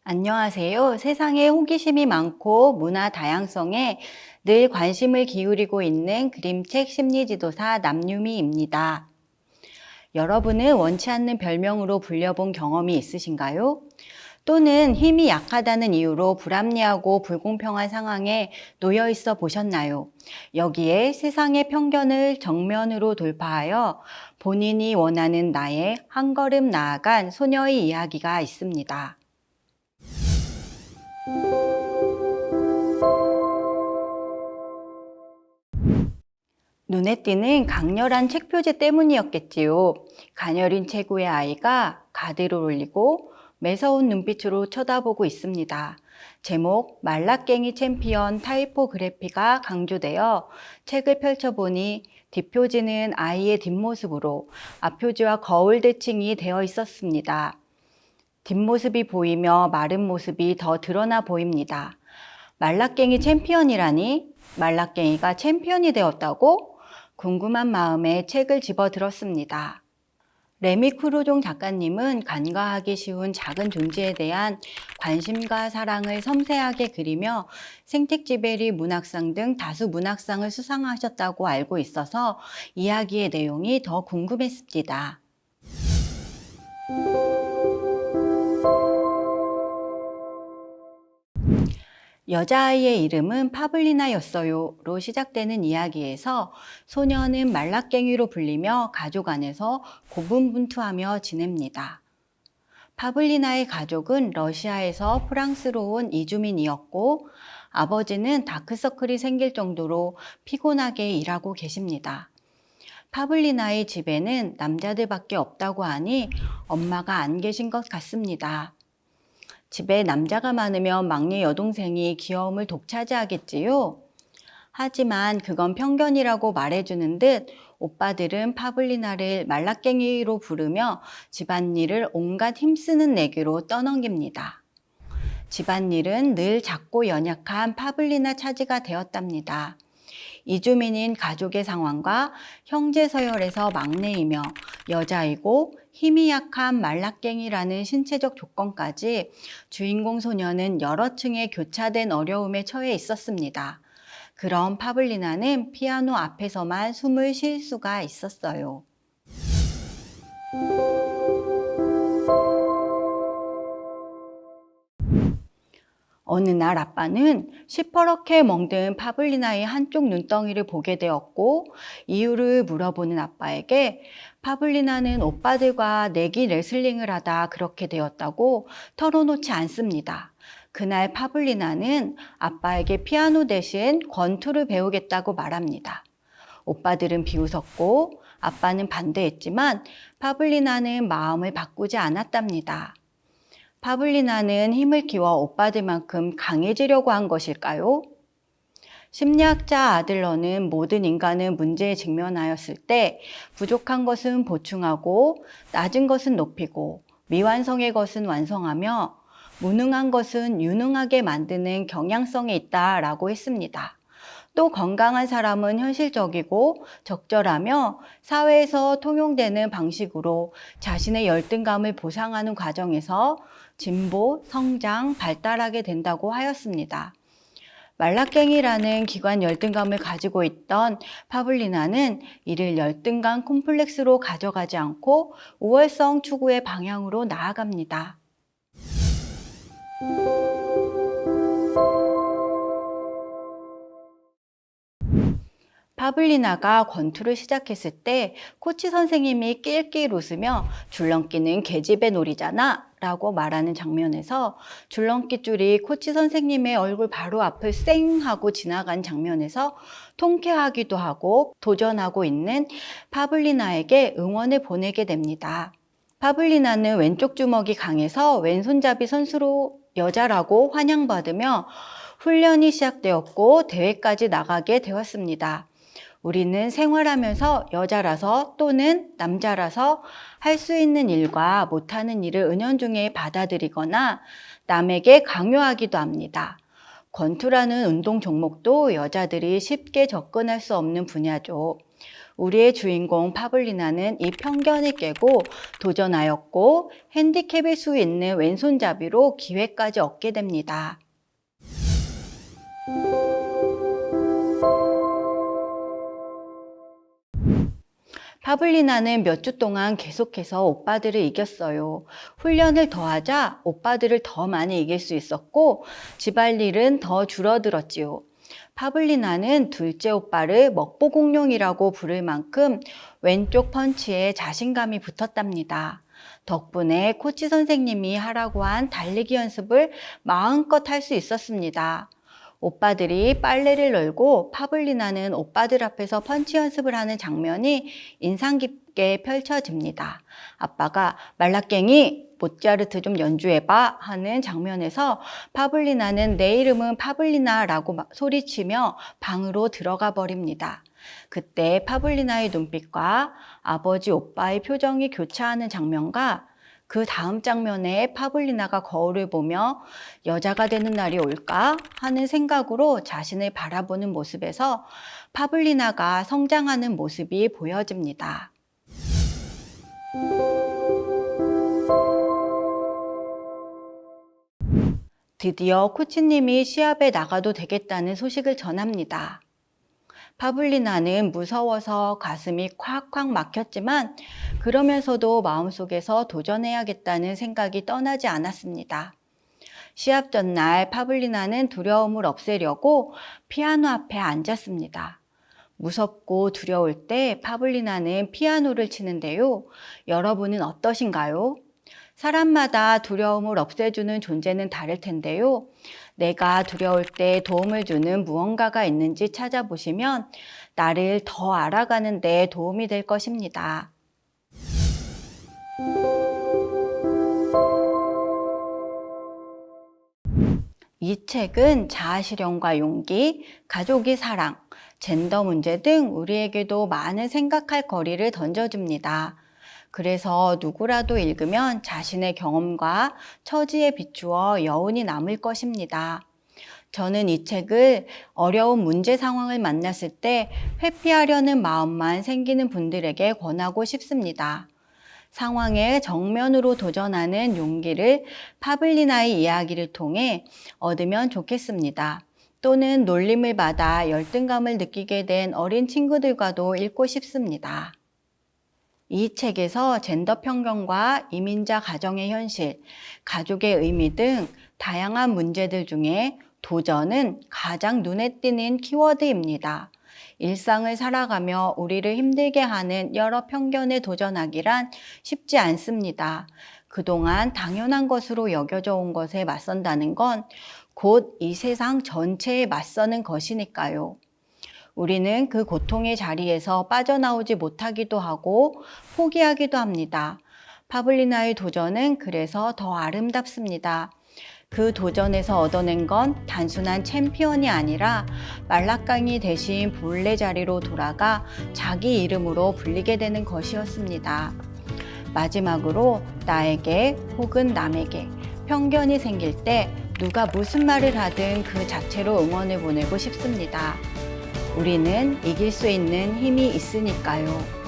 안녕하세요. 세상에 호기심이 많고 문화 다양성에 늘 관심을 기울이고 있는 그림책 심리지도사 남유미입니다. 여러분은 원치 않는 별명으로 불려본 경험이 있으신가요? 또는 힘이 약하다는 이유로 불합리하고 불공평한 상황에 놓여 있어 보셨나요? 여기에 세상의 편견을 정면으로 돌파하여 본인이 원하는 나의 한 걸음 나아간 소녀의 이야기가 있습니다. 눈에 띄는 강렬한 책 표지 때문이었겠지요. 가녀린 체구의 아이가 가드를 올리고 매서운 눈빛으로 쳐다보고 있습니다. 제목 말라깽이 챔피언 타이포그래피가 강조되어 책을 펼쳐보니 뒷표지는 아이의 뒷모습으로 앞표지와 거울 대칭이 되어 있었습니다. 뒷모습이 보이며 마른 모습이 더 드러나 보입니다. 말라깽이 챔피언이라니? 말라깽이가 챔피언이 되었다고? 궁금한 마음에 책을 집어들었습니다. 레미 크루종 작가님은 간과하기 쉬운 작은 존재에 대한 관심과 사랑을 섬세하게 그리며 생텍쥐베리 문학상 등 다수 문학상을 수상하셨다고 알고 있어서 이야기의 내용이 더 궁금했습니다. 여자아이의 이름은 파블리나였어요로 시작되는 이야기에서 소녀는 말라깽이로 불리며 가족 안에서 고분분투하며 지냅니다. 파블리나의 가족은 러시아에서 프랑스로 온 이주민이었고 아버지는 다크서클이 생길 정도로 피곤하게 일하고 계십니다. 파블리나의 집에는 남자들밖에 없다고 하니 엄마가 안 계신 것 같습니다. 집에 남자가 많으면 막내 여동생이 귀여움을 독차지하겠지요? 하지만 그건 편견이라고 말해주는 듯 오빠들은 파블리나를 말라깽이로 부르며 집안일을 온갖 힘쓰는 내기로 떠넘깁니다. 집안일은 늘 작고 연약한 파블리나 차지가 되었답니다. 이주민인 가족의 상황과 형제 서열에서 막내이며 여자이고 힘이 약한 말라깽이라는 신체적 조건까지 주인공 소녀는 여러 층의 교차된 어려움에 처해 있었습니다. 그럼 파블리나는 피아노 앞에서만 숨을 쉴 수가 있었어요. 어느 날 아빠는 시퍼렇게 멍든 파블리나의 한쪽 눈덩이를 보게 되었고 이유를 물어보는 아빠에게 파블리나는 오빠들과 내기 레슬링을 하다 그렇게 되었다고 털어놓지 않습니다. 그날 파블리나는 아빠에게 피아노 대신 권투를 배우겠다고 말합니다. 오빠들은 비웃었고 아빠는 반대했지만 파블리나는 마음을 바꾸지 않았답니다. 파블리나는 힘을 키워 오빠들만큼 강해지려고 한 것일까요? 심리학자 아들러는 모든 인간은 문제에 직면하였을 때 부족한 것은 보충하고 낮은 것은 높이고 미완성의 것은 완성하며 무능한 것은 유능하게 만드는 경향성이 있다라고 했습니다. 또 건강한 사람은 현실적이고 적절하며 사회에서 통용되는 방식으로 자신의 열등감을 보상하는 과정에서 진보, 성장, 발달하게 된다고 하였습니다. 말라깽이라는 기관 열등감을 가지고 있던 파블리나는 이를 열등감 콤플렉스로 가져가지 않고 우월성 추구의 방향으로 나아갑니다. 파블리나가 권투를 시작했을 때 코치 선생님이 낄낄 웃으며 줄넘기는 계집애 놀이잖아 라고 말하는 장면에서 줄넘기 줄이 코치 선생님의 얼굴 바로 앞을 쌩 하고 지나간 장면에서 통쾌하기도 하고 도전하고 있는 파블리나에게 응원을 보내게 됩니다. 파블리나는 왼쪽 주먹이 강해서 왼손잡이 선수로 여자라고 환영받으며 훈련이 시작되었고 대회까지 나가게 되었습니다. 우리는 생활하면서 여자라서 또는 남자라서 할 수 있는 일과 못하는 일을 은연중에 받아들이거나 남에게 강요하기도 합니다. 권투라는 운동 종목도 여자들이 쉽게 접근할 수 없는 분야죠. 우리의 주인공 파블리나는 이 편견을 깨고 도전하였고 핸디캡일 수 있는 왼손잡이로 기회까지 얻게 됩니다. 파블리나는 몇 주 동안 계속해서 오빠들을 이겼어요. 훈련을 더 하자 오빠들을 더 많이 이길 수 있었고 집안일은 더 줄어들었지요. 파블리나는 둘째 오빠를 먹보공룡이라고 부를 만큼 왼쪽 펀치에 자신감이 붙었답니다. 덕분에 코치 선생님이 하라고 한 달리기 연습을 마음껏 할 수 있었습니다. 오빠들이 빨래를 널고 파블리나는 오빠들 앞에서 펀치 연습을 하는 장면이 인상 깊게 펼쳐집니다. 아빠가 말라깽이 모차르트 좀 연주해봐 하는 장면에서 파블리나는 내 이름은 파블리나라고 소리치며 방으로 들어가 버립니다. 그때 파블리나의 눈빛과 아버지 오빠의 표정이 교차하는 장면과 그 다음 장면에 파블리나가 거울을 보며 여자가 되는 날이 올까 하는 생각으로 자신을 바라보는 모습에서 파블리나가 성장하는 모습이 보여집니다. 드디어 코치님이 시합에 나가도 되겠다는 소식을 전합니다. 파블리나는 무서워서 가슴이 콱콱 막혔지만 그러면서도 마음속에서 도전해야겠다는 생각이 떠나지 않았습니다. 시합 전날 파블리나는 두려움을 없애려고 피아노 앞에 앉았습니다. 무섭고 두려울 때 파블리나는 피아노를 치는데요. 여러분은 어떠신가요? 사람마다 두려움을 없애주는 존재는 다를 텐데요. 내가 두려울 때 도움을 주는 무언가가 있는지 찾아보시면 나를 더 알아가는 데 도움이 될 것입니다. 이 책은 자아실현과 용기, 가족의 사랑, 젠더 문제 등 우리에게도 많은 생각할 거리를 던져줍니다. 그래서 누구라도 읽으면 자신의 경험과 처지에 비추어 여운이 남을 것입니다. 저는 이 책을 어려운 문제 상황을 만났을 때 회피하려는 마음만 생기는 분들에게 권하고 싶습니다. 상황에 정면으로 도전하는 용기를 파블리나의 이야기를 통해 얻으면 좋겠습니다. 또는 놀림을 받아 열등감을 느끼게 된 어린 친구들과도 읽고 싶습니다. 이 책에서 젠더 편견과 이민자 가정의 현실, 가족의 의미 등 다양한 문제들 중에 도전은 가장 눈에 띄는 키워드입니다. 일상을 살아가며 우리를 힘들게 하는 여러 편견에 도전하기란 쉽지 않습니다. 그동안 당연한 것으로 여겨져 온 것에 맞선다는 건 곧 이 세상 전체에 맞서는 것이니까요. 우리는 그 고통의 자리에서 빠져나오지 못하기도 하고 포기하기도 합니다. 파블리나의 도전은 그래서 더 아름답습니다. 그 도전에서 얻어낸 건 단순한 챔피언이 아니라 말라깡이 대신 본래 자리로 돌아가 자기 이름으로 불리게 되는 것이었습니다. 마지막으로 나에게 혹은 남에게 편견이 생길 때 누가 무슨 말을 하든 그 자체로 응원을 보내고 싶습니다. 우리는 이길 수 있는 힘이 있으니까요.